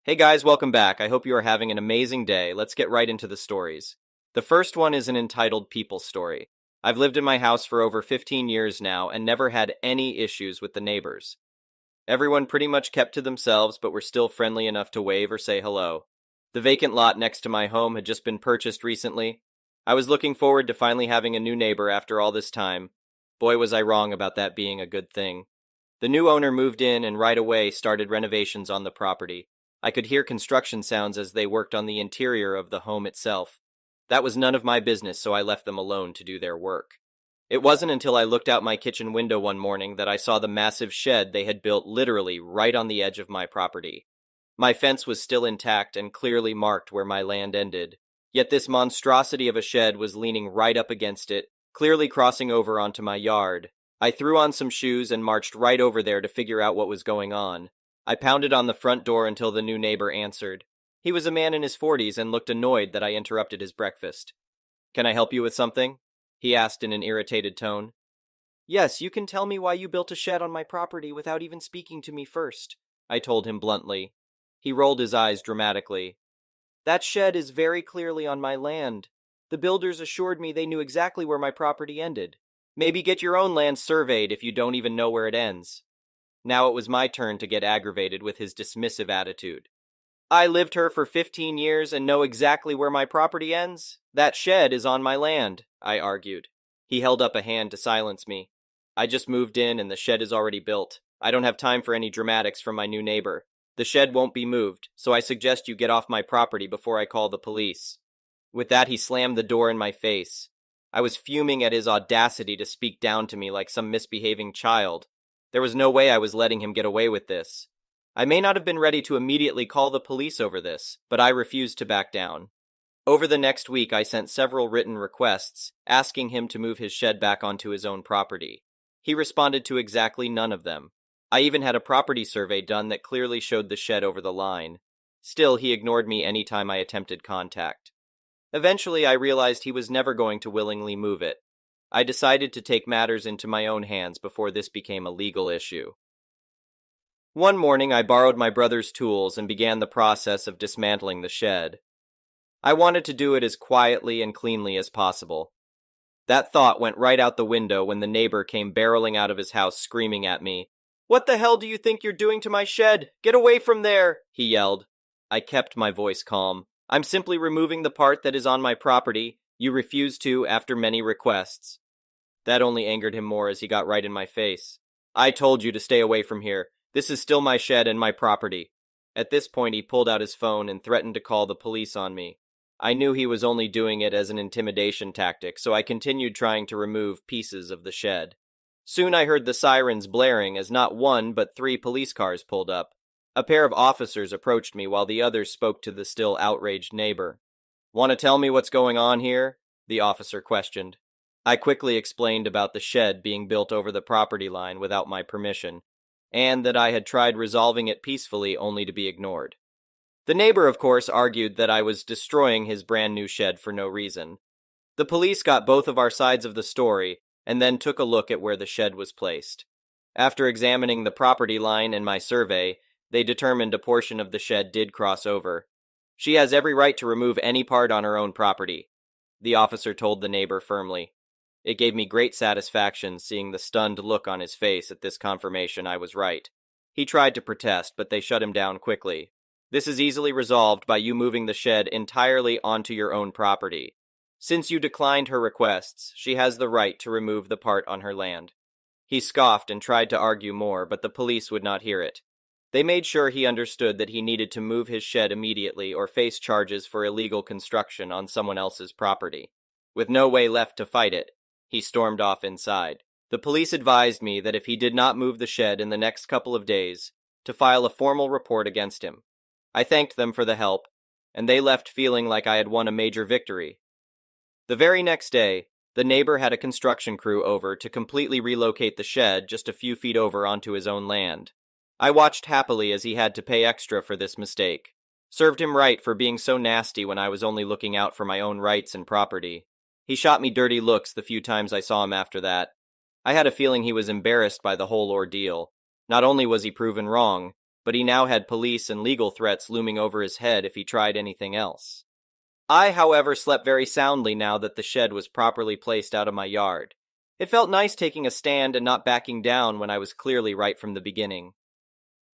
Hey guys, welcome back. I hope you are having an amazing day. Let's get right into the stories. The first one is an entitled people story. I've lived in my house for over 15 years now and never had any issues with the neighbors. Everyone pretty much kept to themselves, but were still friendly enough to wave or say hello. The vacant lot next to my home had just been purchased recently. I was looking forward to finally having a new neighbor after all this time. Boy, was I wrong about that being a good thing. The new owner moved in and right away started renovations on the property. I could hear construction sounds as they worked on the interior of the home itself. That was none of my business, so I left them alone to do their work. It wasn't until I looked out my kitchen window one morning that I saw the massive shed they had built literally right on the edge of my property. My fence was still intact and clearly marked where my land ended, yet this monstrosity of a shed was leaning right up against it, clearly crossing over onto my yard. I threw on some shoes and marched right over there to figure out what was going on. I pounded on the front door until the new neighbor answered. He was a man in his 40s and looked annoyed that I interrupted his breakfast. "Can I help you with something?" he asked in an irritated tone. "Yes, you can tell me why you built a shed on my property without even speaking to me first," I told him bluntly. He rolled his eyes dramatically. "That shed is very clearly on my land. The builders assured me they knew exactly where my property ended. Maybe get your own land surveyed if you don't even know where it ends." Now it was my turn to get aggravated with his dismissive attitude. "I lived here for 15 years and know exactly where my property ends. That shed is on my land," I argued. He held up a hand to silence me. "I just moved in and the shed is already built. I don't have time for any dramatics from my new neighbor. The shed won't be moved, so I suggest you get off my property before I call the police." With that, he slammed the door in my face. I was fuming at his audacity to speak down to me like some misbehaving child. There was no way I was letting him get away with this. I may not have been ready to immediately call the police over this, but I refused to back down. Over the next week, I sent several written requests, asking him to move his shed back onto his own property. He responded to exactly none of them. I even had a property survey done that clearly showed the shed over the line. Still, he ignored me anytime I attempted contact. Eventually, I realized he was never going to willingly move it. I decided to take matters into my own hands before this became a legal issue. One morning, I borrowed my brother's tools and began the process of dismantling the shed. I wanted to do it as quietly and cleanly as possible. That thought went right out the window when the neighbor came barreling out of his house screaming at me. "What the hell do you think you're doing to my shed? Get away from there!" he yelled. I kept my voice calm. "I'm simply removing the part that is on my property. You refuse to after many requests." That only angered him more as he got right in my face. "I told you to stay away from here. This is still my shed and my property." At this point, he pulled out his phone and threatened to call the police on me. I knew he was only doing it as an intimidation tactic, so I continued trying to remove pieces of the shed. Soon I heard the sirens blaring as not one but 3 police cars pulled up. A pair of officers approached me while the others spoke to the still outraged neighbor. "Want to tell me what's going on here?" the officer questioned. I quickly explained about the shed being built over the property line without my permission, and that I had tried resolving it peacefully only to be ignored. The neighbor, of course, argued that I was destroying his brand new shed for no reason. The police got both of our sides of the story, and then took a look at where the shed was placed. After examining the property line and my survey, they determined a portion of the shed did cross over. "She has every right to remove any part on her own property," the officer told the neighbor firmly. It gave me great satisfaction seeing the stunned look on his face at this confirmation I was right. He tried to protest, but they shut him down quickly. "This is easily resolved by you moving the shed entirely onto your own property. Since you declined her requests, she has the right to remove the part on her land." He scoffed and tried to argue more, but the police would not hear it. They made sure he understood that he needed to move his shed immediately or face charges for illegal construction on someone else's property. With no way left to fight it, he stormed off inside. The police advised me that if he did not move the shed in the next couple of days, to file a formal report against him. I thanked them for the help, and they left feeling like I had won a major victory. The very next day, the neighbor had a construction crew over to completely relocate the shed just a few feet over onto his own land. I watched happily as he had to pay extra for this mistake. Served him right for being so nasty when I was only looking out for my own rights and property. He shot me dirty looks the few times I saw him after that. I had a feeling he was embarrassed by the whole ordeal. Not only was he proven wrong, but he now had police and legal threats looming over his head if he tried anything else. I, however, slept very soundly now that the shed was properly placed out of my yard. It felt nice taking a stand and not backing down when I was clearly right from the beginning.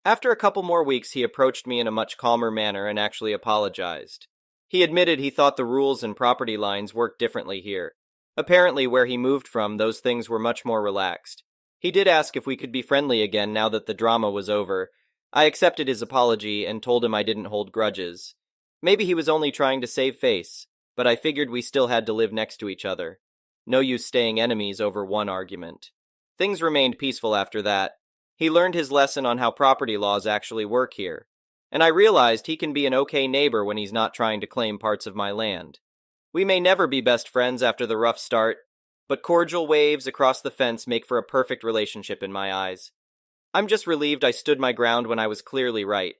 After a couple more weeks, he approached me in a much calmer manner and actually apologized. He admitted he thought the rules and property lines worked differently here. Apparently, where he moved from, those things were much more relaxed. He did ask if we could be friendly again now that the drama was over. I accepted his apology and told him I didn't hold grudges. Maybe he was only trying to save face, but I figured we still had to live next to each other. No use staying enemies over one argument. Things remained peaceful after that. He learned his lesson on how property laws actually work here, and I realized he can be an okay neighbor when he's not trying to claim parts of my land. We may never be best friends after the rough start, but cordial waves across the fence make for a perfect relationship in my eyes. I'm just relieved I stood my ground when I was clearly right.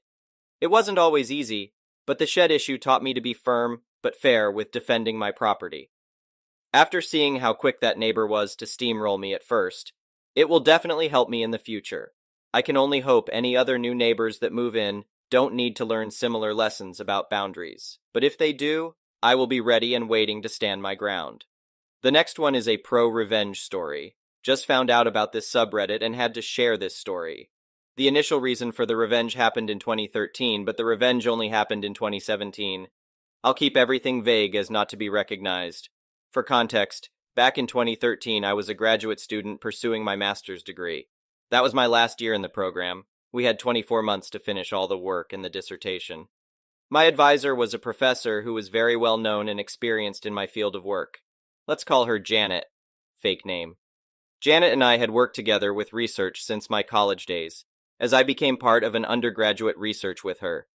It wasn't always easy, but the shed issue taught me to be firm but fair with defending my property. After seeing how quick that neighbor was to steamroll me at first, it will definitely help me in the future. I can only hope any other new neighbors that move in don't need to learn similar lessons about boundaries. But if they do, I will be ready and waiting to stand my ground. The next one is a pro-revenge story. Just found out about this subreddit and had to share this story. The initial reason for the revenge happened in 2013, but the revenge only happened in 2017. I'll keep everything vague as not to be recognized. For context, back in 2013, I was a graduate student pursuing my master's degree. That was my last year in the program. We had 24 months to finish all the work and the dissertation. My advisor was a professor who was very well known and experienced in my field of work. Let's call her Janet, fake name. Janet and I had worked together with research since my college days, as I became part of an undergraduate research with her.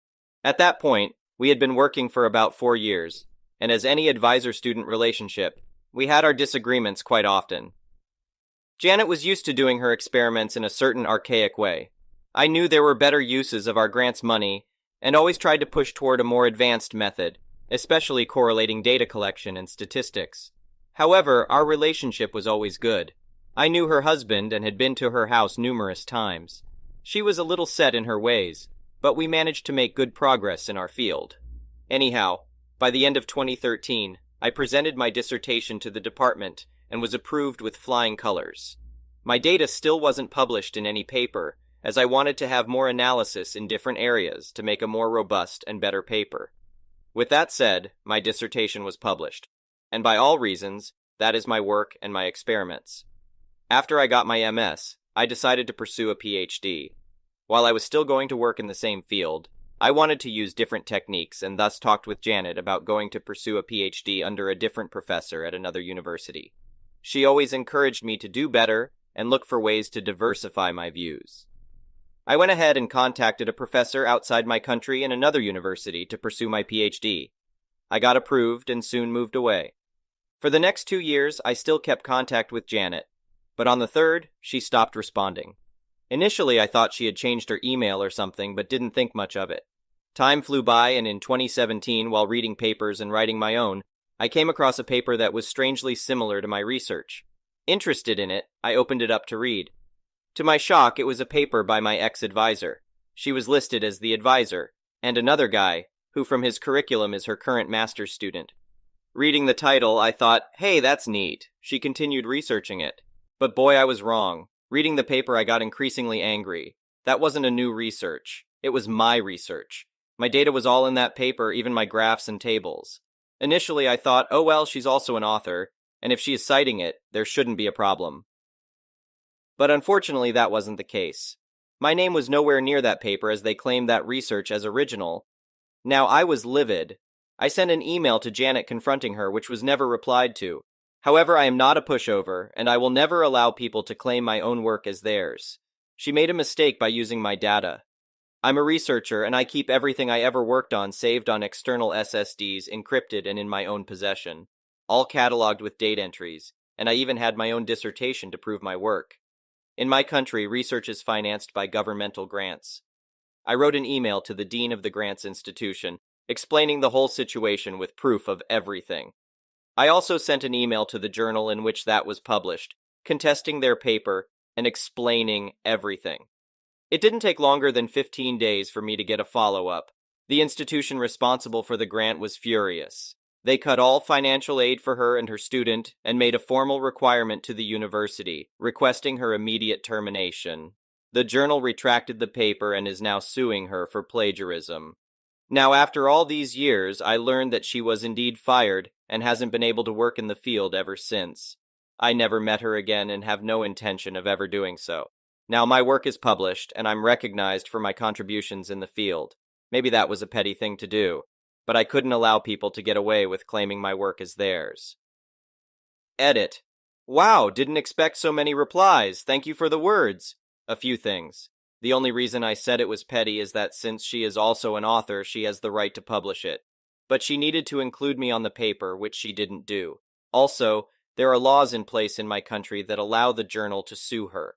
At that point, we had been working for about 4 years, and as any advisor-student relationship, we had our disagreements quite often. Janet was used to doing her experiments in a certain archaic way. I knew there were better uses of our grant's money, and always tried to push toward a more advanced method, especially correlating data collection and statistics. However, our relationship was always good. I knew her husband and had been to her house numerous times. She was a little set in her ways, but we managed to make good progress in our field. Anyhow, by the end of 2013, I presented my dissertation to the department and was approved with flying colors. My data still wasn't published in any paper, as I wanted to have more analysis in different areas to make a more robust and better paper. With that said, my dissertation was published, and by all reasons, that is my work and my experiments. After I got my MS, I decided to pursue a PhD. While I was still going to work in the same field, I wanted to use different techniques and thus talked with Janet about going to pursue a PhD under a different professor at another university. She always encouraged me to do better and look for ways to diversify my views. I went ahead and contacted a professor outside my country in another university to pursue my PhD. I got approved and soon moved away. For the next 2 years, I still kept contact with Janet, but on the third, she stopped responding. Initially, I thought she had changed her email or something, but didn't think much of it. Time flew by, and in 2017, while reading papers and writing my own, I came across a paper that was strangely similar to my research. Interested in it, I opened it up to read. To my shock, it was a paper by my ex-advisor. She was listed as the advisor, and another guy, who from his curriculum is her current master's student. Reading the title, I thought, hey, that's neat. She continued researching it. But boy, I was wrong. Reading the paper, I got increasingly angry. That wasn't a new research. It was my research. My data was all in that paper, even my graphs and tables. Initially, I thought, oh well, she's also an author, and if she is citing it, there shouldn't be a problem. But unfortunately, that wasn't the case. My name was nowhere near that paper as they claimed that research as original. Now, I was livid. I sent an email to Janet confronting her, which was never replied to. However, I am not a pushover, and I will never allow people to claim my own work as theirs. She made a mistake by using my data. I'm a researcher, and I keep everything I ever worked on saved on external SSDs, encrypted and in my own possession, all cataloged with date entries, and I even had my own dissertation to prove my work. In my country, research is financed by governmental grants. I wrote an email to the dean of the grants institution, explaining the whole situation with proof of everything. I also sent an email to the journal in which that was published, contesting their paper and explaining everything. It didn't take longer than 15 days for me to get a follow-up. The institution responsible for the grant was furious. They cut all financial aid for her and her student and made a formal requirement to the university, requesting her immediate termination. The journal retracted the paper and is now suing her for plagiarism. Now, after all these years, I learned that she was indeed fired and hasn't been able to work in the field ever since. I never met her again and have no intention of ever doing so. Now my work is published, and I'm recognized for my contributions in the field. Maybe that was a petty thing to do, but I couldn't allow people to get away with claiming my work as theirs. Edit. Wow, didn't expect so many replies. Thank you for the words. A few things. The only reason I said it was petty is that since she is also an author, she has the right to publish it. But she needed to include me on the paper, which she didn't do. Also, there are laws in place in my country that allow the journal to sue her.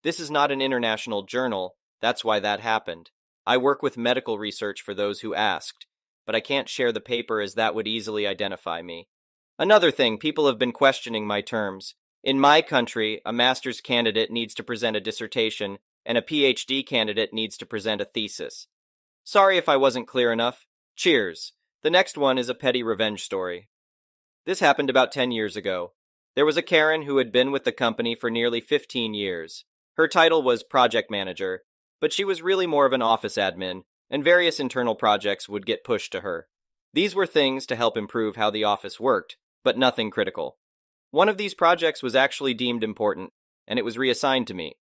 This is not an international journal, that's why that happened. I work with medical research for those who asked, but I can't share the paper as that would easily identify me. Another thing, people have been questioning my terms. In my country, a master's candidate needs to present a dissertation, and a PhD candidate needs to present a thesis. Sorry if I wasn't clear enough. Cheers. The next one is a petty revenge story. This happened about 10 years ago. There was a Karen who had been with the company for nearly 15 years. Her title was project manager, but she was really more of an office admin, and various internal projects would get pushed to her. These were things to help improve how the office worked, but nothing critical. One of these projects was actually deemed important, and it was reassigned to me.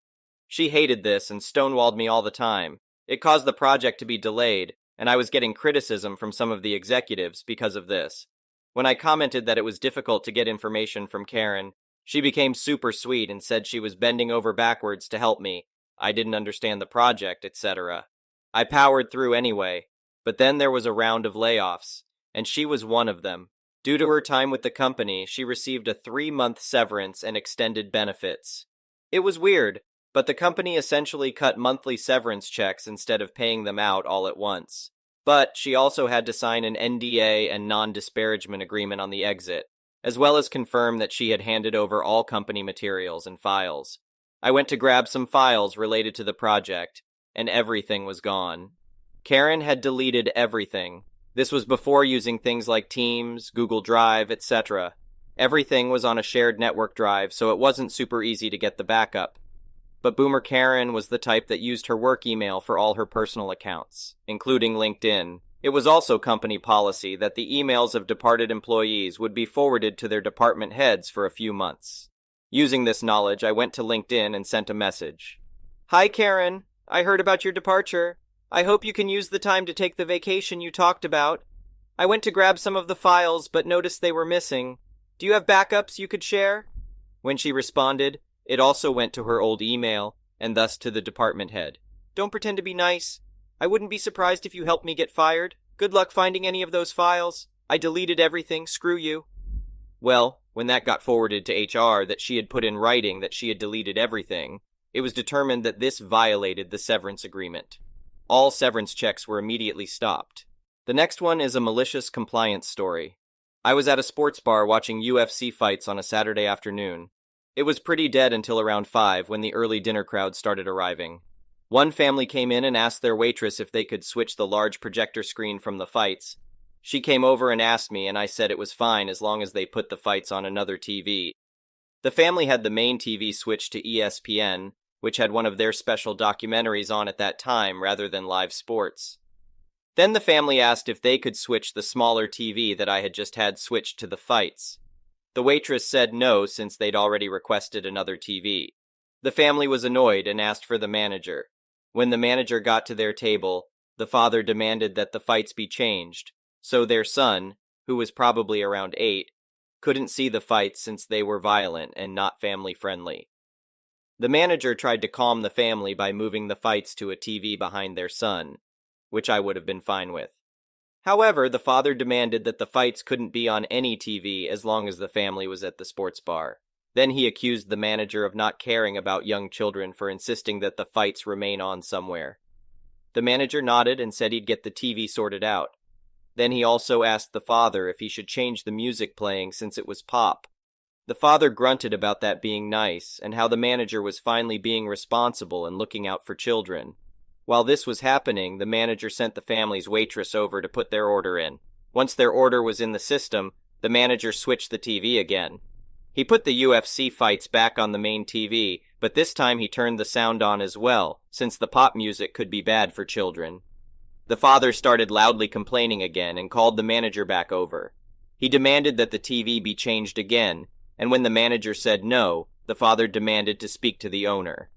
She hated this and stonewalled me all the time. It caused the project to be delayed, and I was getting criticism from some of the executives because of this. When I commented that it was difficult to get information from Karen, she became super sweet and said she was bending over backwards to help me. I didn't understand the project, etc. I powered through anyway, but then there was a round of layoffs, and she was one of them. Due to her time with the company, she received a 3-month severance and extended benefits. It was weird, but the company essentially cut monthly severance checks instead of paying them out all at once. But she also had to sign an NDA and non-disparagement agreement on the exit, as well as confirm that she had handed over all company materials and files. I went to grab some files related to the project, and everything was gone. Karen had deleted everything. This was before using things like Teams, Google Drive, etc. Everything was on a shared network drive, so it wasn't super easy to get the backup. But Boomer Karen was the type that used her work email for all her personal accounts, including LinkedIn. It was also company policy that the emails of departed employees would be forwarded to their department heads for a few months. Using this knowledge, I went to LinkedIn and sent a message. Hi Karen, I heard about your departure. I hope you can use the time to take the vacation you talked about. I went to grab some of the files but noticed they were missing. Do you have backups you could share? When she responded, it also went to her old email, and thus to the department head. Don't pretend to be nice. I wouldn't be surprised if you helped me get fired. Good luck finding any of those files. I deleted everything, screw you. Well, when that got forwarded to HR that she had put in writing that she had deleted everything, it was determined that this violated the severance agreement. All severance checks were immediately stopped. The next one is a malicious compliance story. I was at a sports bar watching UFC fights on a Saturday afternoon. It was pretty dead until around 5 when the early dinner crowd started arriving. One family came in and asked their waitress if they could switch the large projector screen from the fights. She came over and asked me, and I said it was fine as long as they put the fights on another TV. The family had the main TV switched to ESPN, which had one of their special documentaries on at that time rather than live sports. Then the family asked if they could switch the smaller TV that I had just had switched to the fights. The waitress said no since they'd already requested another TV. The family was annoyed and asked for the manager. When the manager got to their table, the father demanded that the fights be changed, so their son, who was probably around 8, couldn't see the fights since they were violent and not family-friendly. The manager tried to calm the family by moving the fights to a TV behind their son, which I would have been fine with. However, the father demanded that the fights couldn't be on any TV as long as the family was at the sports bar. Then he accused the manager of not caring about young children for insisting that the fights remain on somewhere. The manager nodded and said he'd get the TV sorted out. Then he also asked the father if he should change the music playing since it was pop. The father grunted about that being nice, and how the manager was finally being responsible and looking out for children. While this was happening, the manager sent the family's waitress over to put their order in. Once their order was in the system, the manager switched the TV again. He put the UFC fights back on the main TV, but this time he turned the sound on as well, since the pop music could be bad for children. The father started loudly complaining again and called the manager back over. He demanded that the TV be changed again, and when the manager said no, the father demanded to speak to the owner.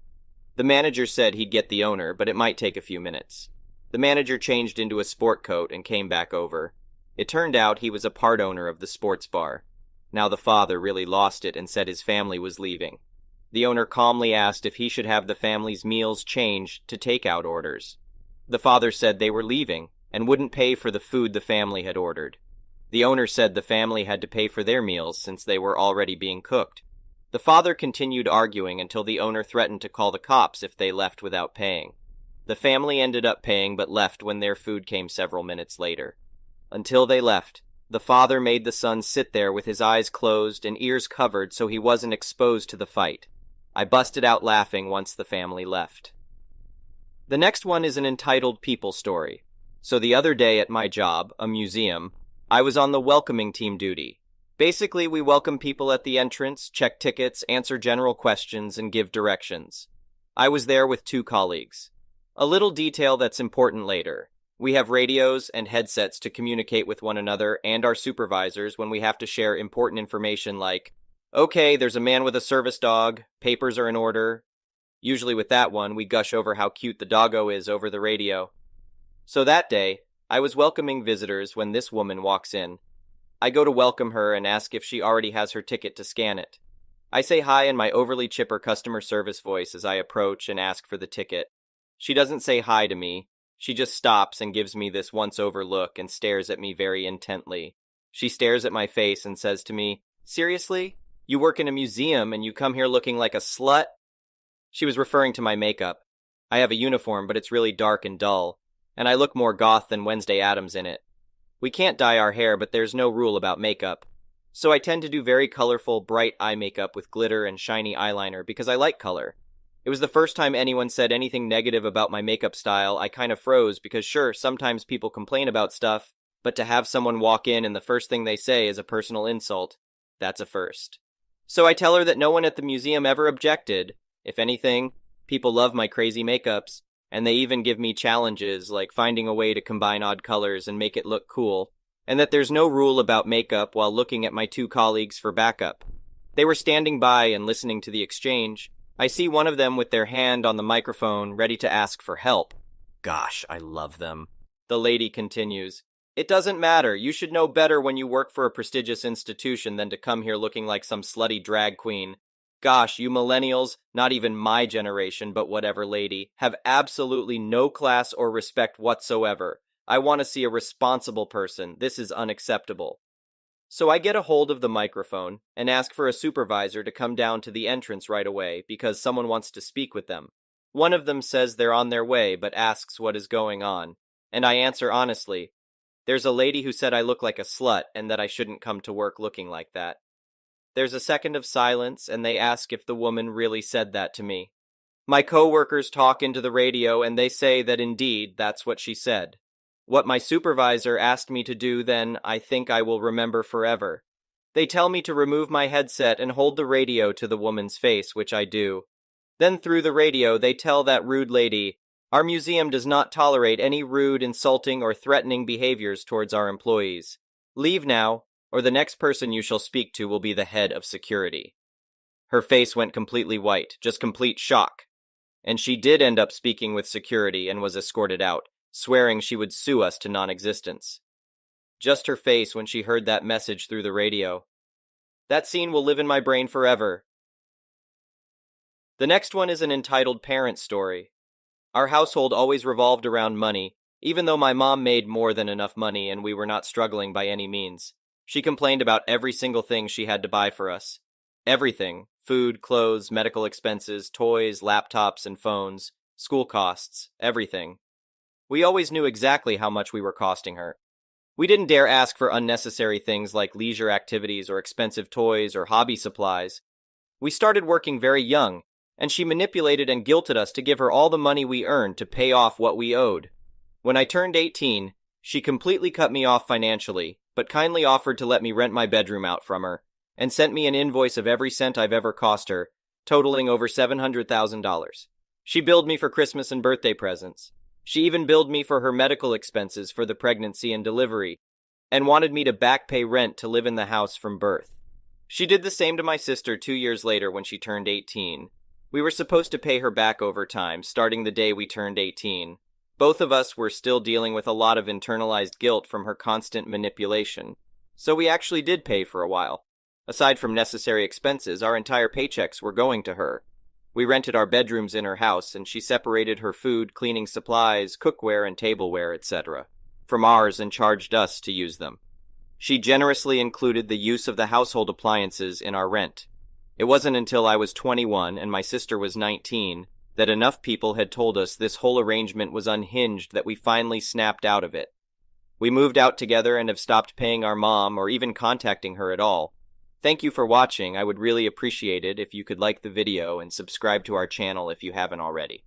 The manager said he'd get the owner, but it might take a few minutes. The manager changed into a sport coat and came back over. It turned out he was a part owner of the sports bar. Now the father really lost it and said his family was leaving. The owner calmly asked if he should have the family's meals changed to takeout orders. The father said they were leaving and wouldn't pay for the food the family had ordered. The owner said the family had to pay for their meals since they were already being cooked. The father continued arguing until the owner threatened to call the cops if they left without paying. The family ended up paying but left when their food came several minutes later. Until they left, the father made the son sit there with his eyes closed and ears covered so he wasn't exposed to the fight. I busted out laughing once the family left. The next one is an entitled people story. So the other day at my job, a museum, I was on the welcoming team duty. Basically, we welcome people at the entrance, check tickets, answer general questions, and give directions. I was there with 2 colleagues. A little detail that's important later. We have radios and headsets to communicate with one another and our supervisors when we have to share important information like, okay, there's a man with a service dog, papers are in order. Usually with that one, we gush over how cute the doggo is over the radio. So that day, I was welcoming visitors when this woman walks in. I go to welcome her and ask if she already has her ticket to scan it. I say hi in my overly chipper customer service voice as I approach and ask for the ticket. She doesn't say hi to me. She just stops and gives me this once-over look and stares at me very intently. She stares at my face and says to me, "Seriously? You work in a museum and you come here looking like a slut?" She was referring to my makeup. I have a uniform, but it's really dark and dull, and I look more goth than Wednesday Addams in it. We can't dye our hair, but there's no rule about makeup. So I tend to do very colorful, bright eye makeup with glitter and shiny eyeliner because I like color. It was the first time anyone said anything negative about my makeup style. I kind of froze because sure, sometimes people complain about stuff, but to have someone walk in and the first thing they say is a personal insult, that's a first. So I tell her that no one at the museum ever objected. If anything, people love my crazy makeups, and they even give me challenges like finding a way to combine odd colors and make it look cool, and that there's no rule about makeup while looking at my 2 colleagues for backup. They were standing by and listening to the exchange. I see one of them with their hand on the microphone, ready to ask for help. Gosh, I love them. The lady continues, "It doesn't matter. You should know better when you work for a prestigious institution than to come here looking like some slutty drag queen. Gosh, you millennials, not even my generation, but whatever lady, have absolutely no class or respect whatsoever. I want to see a responsible person. This is unacceptable." So I get a hold of the microphone and ask for a supervisor to come down to the entrance right away because someone wants to speak with them. One of them says they're on their way but asks what is going on, and I answer honestly, "There's a lady who said I look like a slut and that I shouldn't come to work looking like that." There's a second of silence, and they ask if the woman really said that to me. My co-workers talk into the radio, and they say that indeed, that's what she said. What my supervisor asked me to do then, I think I will remember forever. They tell me to remove my headset and hold the radio to the woman's face, which I do. Then through the radio, they tell that rude lady, "Our museum does not tolerate any rude, insulting, or threatening behaviors towards our employees. Leave now, or the next person you shall speak to will be the head of security." Her face went completely white, just complete shock. And she did end up speaking with security and was escorted out, swearing she would sue us to non-existence. Just her face when she heard that message through the radio. That scene will live in my brain forever. The next one is an entitled parent story. Our household always revolved around money, even though my mom made more than enough money and we were not struggling by any means. She complained about every single thing she had to buy for us. Everything: food, clothes, medical expenses, toys, laptops and phones, school costs, everything. We always knew exactly how much we were costing her. We didn't dare ask for unnecessary things like leisure activities or expensive toys or hobby supplies. We started working very young, and she manipulated and guilted us to give her all the money we earned to pay off what we owed. When I turned 18, she completely cut me off financially, but kindly offered to let me rent my bedroom out from her, and sent me an invoice of every cent I've ever cost her, totaling over $700,000. She billed me for Christmas and birthday presents. She even billed me for her medical expenses for the pregnancy and delivery, and wanted me to back pay rent to live in the house from birth. She did the same to my sister 2 years later when she turned 18. We were supposed to pay her back over time, starting the day we turned 18. Both of us were still dealing with a lot of internalized guilt from her constant manipulation, so we actually did pay for a while. Aside from necessary expenses, our entire paychecks were going to her. We rented our bedrooms in her house, and she separated her food, cleaning supplies, cookware, and tableware, etc., from ours and charged us to use them. She generously included the use of the household appliances in our rent. It wasn't until I was 21 and my sister was 19 that enough people had told us this whole arrangement was unhinged that we finally snapped out of it. We moved out together and have stopped paying our mom or even contacting her at all. Thank you for watching. I would really appreciate it if you could like the video and subscribe to our channel if you haven't already.